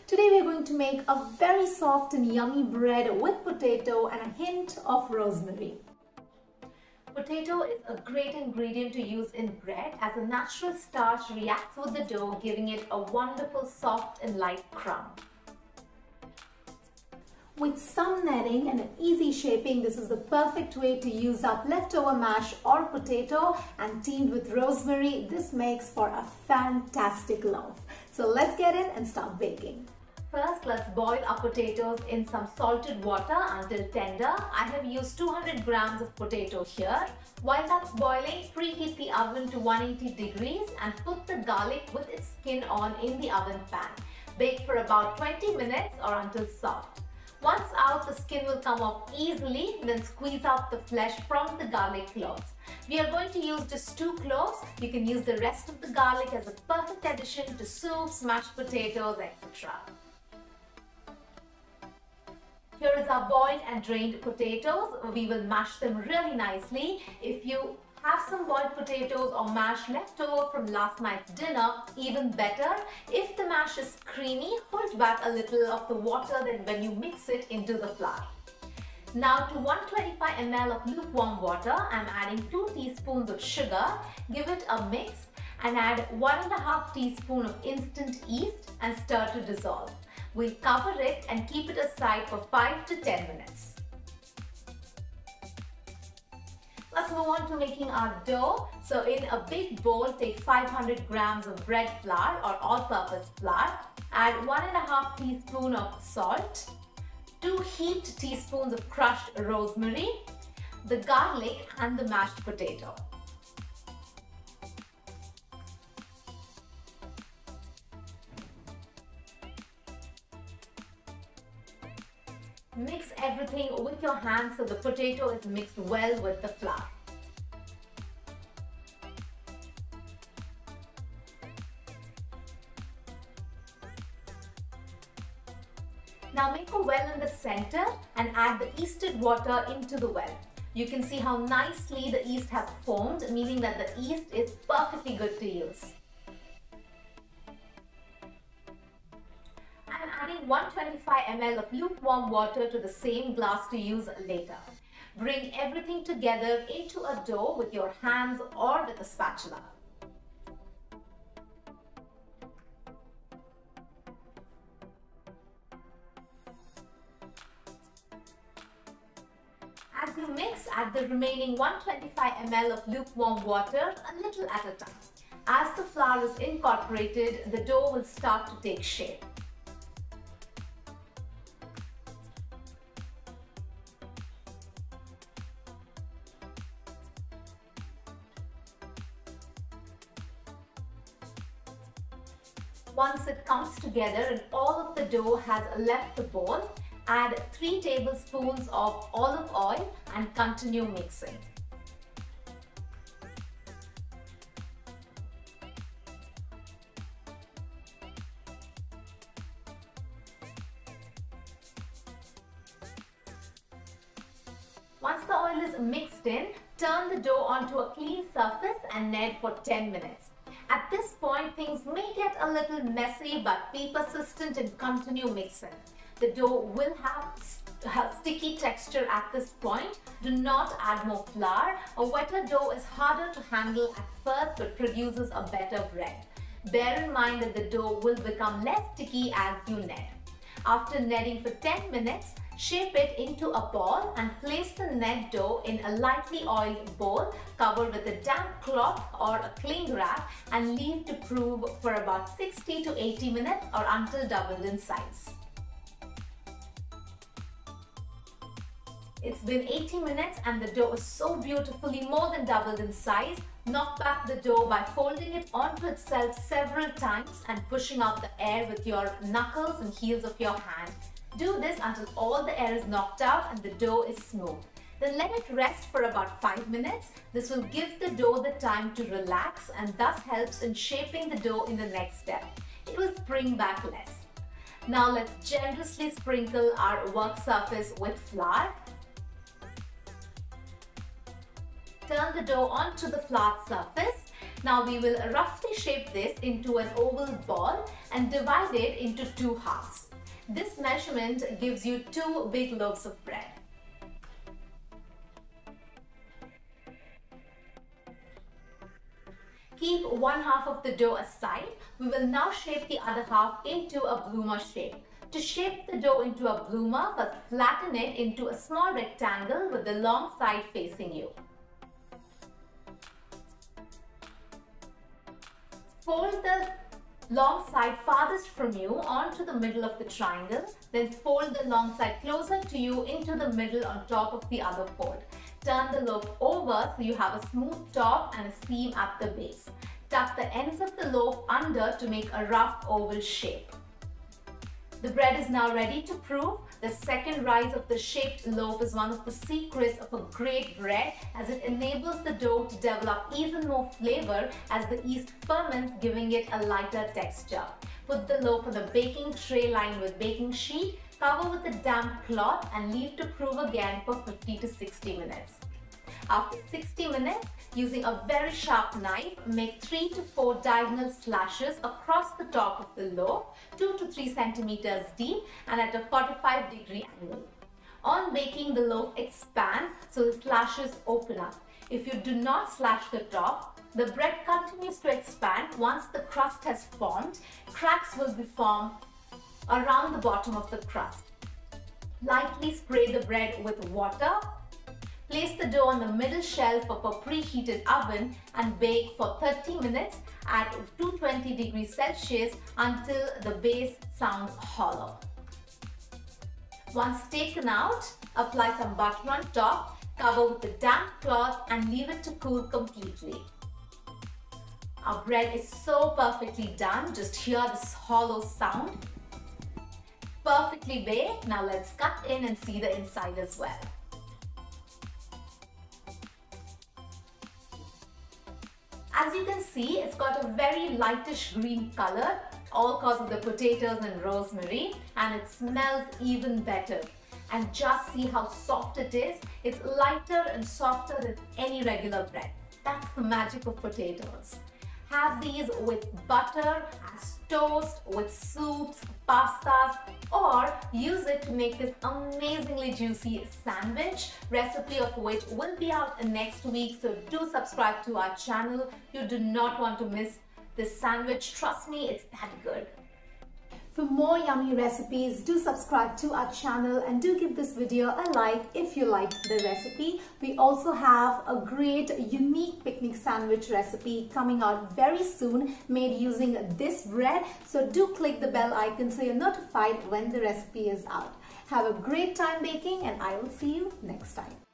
Today we're going to make a very soft and yummy bread with potato and a hint of rosemary. Potato is a great ingredient to use in bread as a natural starch reacts with the dough, giving it a wonderful soft and light crumb. With some kneading and an easy shaping, this is the perfect way to use up leftover mash or potato, and teamed with rosemary, this makes for a fantastic loaf. So let's get in and start baking. First, let's boil our potatoes in some salted water until tender. I have used 200 grams of potato here. While that's boiling, preheat the oven to 180 degrees and put the garlic with its skin on in the oven pan. Bake for about 20 minutes or until soft. Once out, the skin will come off easily, then squeeze out the flesh from the garlic cloves. We are going to use just 2 cloves. You can use the rest of the garlic as a perfect addition to soups, mashed potatoes, etc. Here is our boiled and drained potatoes. We will mash them really nicely. If you have some boiled potatoes or mash left over from last night's dinner, even better. If the mash is creamy, hold back a little of the water then when you mix it into the flour. Now to 125 ml of lukewarm water, I'm adding 2 teaspoons of sugar. Give it a mix and add 1.5 teaspoons of instant yeast and stir to dissolve. We'll cover it and keep it aside for 5 to 10 minutes. Let's move on to making our dough. So in a big bowl, take 500 grams of bread flour or all-purpose flour. Add 1.5 teaspoons of salt, 2 heaped teaspoons of crushed rosemary, the garlic and the mashed potato. Mix everything with your hands so the potato is mixed well with the flour. Now make a well in the center and add the yeasted water into the well. You can see how nicely the yeast has formed, meaning that the yeast is perfectly good to use. I'm adding 125 ml of lukewarm water to the same glass to use later. Bring everything together into a dough with your hands or with a spatula. As you mix, add the remaining 125 ml of lukewarm water a little at a time. As the flour is incorporated, the dough will start to take shape. Once it comes together and all of the dough has left the bowl, add 3 tablespoons of olive oil and continue mixing. Once the oil is mixed in, turn the dough onto a clean surface and knead for 10 minutes. At this point, things may get a little messy, but be persistent and continue mixing. The dough will have sticky texture at this point. Do not add more flour. A wetter dough is harder to handle at first but produces a better bread. Bear in mind that the dough will become less sticky as you knead. After kneading for 10 minutes, shape it into a ball and place the knead dough in a lightly oiled bowl, cover with a damp cloth or a cling wrap and leave to prove for about 60 to 80 minutes or until doubled in size. It's been 80 minutes and the dough is so beautifully more than doubled in size. Knock back the dough by folding it onto itself several times and pushing out the air with your knuckles and heels of your hand. Do this until all the air is knocked out and the dough is smooth. Then let it rest for about 5 minutes. This will give the dough the time to relax and thus helps in shaping the dough in the next step. It will spring back less. Now let's generously sprinkle our work surface with flour. Turn the dough onto the flat surface Now we will roughly shape this into an oval ball and divide it into 2 halves. This measurement gives you 2 big loaves of bread. Keep 1 half of the dough aside. We will now shape the other half into a bloomer shape. To shape the dough into a bloomer, first flatten it into a small rectangle with the long side facing you. Fold the long side farthest from you onto the middle of the triangle, then fold the long side closer to you into the middle on top of the other fold. Turn the loaf over so you have a smooth top and a seam at the base. Tuck the ends of the loaf under to make a rough oval shape. The bread is now ready to proof. The second rise of the shaped loaf is one of the secrets of a great bread, as it enables the dough to develop even more flavor as the yeast ferments, giving it a lighter texture. Put the loaf on a baking tray lined with baking sheet, cover with a damp cloth and leave to proof again for 50 to 60 minutes. After 60 minutes, using a very sharp knife, make 3 to 4 diagonal slashes across the top of the loaf, 2 to 3 centimeters deep and at a 45-degree angle. On baking, the loaf expands so the slashes open up. If you do not slash the top, the bread continues to expand. Once the crust has formed, cracks will be formed around the bottom of the crust. Lightly spray the bread with water. Place the dough on the middle shelf of a preheated oven and bake for 30 minutes at 220 degrees Celsius until the base sounds hollow. Once taken out, apply some butter on top, cover with a damp cloth and leave it to cool completely. Our bread is so perfectly done. Just hear this hollow sound. Perfectly baked. Now let's cut in and see the inside as well. As you can see, it's got a very lightish green color, all because of the potatoes and rosemary, and it smells even better. And just see how soft it is. It's lighter and softer than any regular bread. That's the magic of potatoes. Have these with butter, as toast, with soups, pastas, or use it to make this amazingly juicy sandwich, recipe of which will be out next week. So do subscribe to our channel. You do not want to miss this sandwich. Trust me, it's that good. For more yummy recipes, do subscribe to our channel and do give this video a like if you liked the recipe. We also have a great unique picnic sandwich recipe coming out very soon, made using this bread. So do click the bell icon so you're notified when the recipe is out. Have a great time baking and I will see you next time.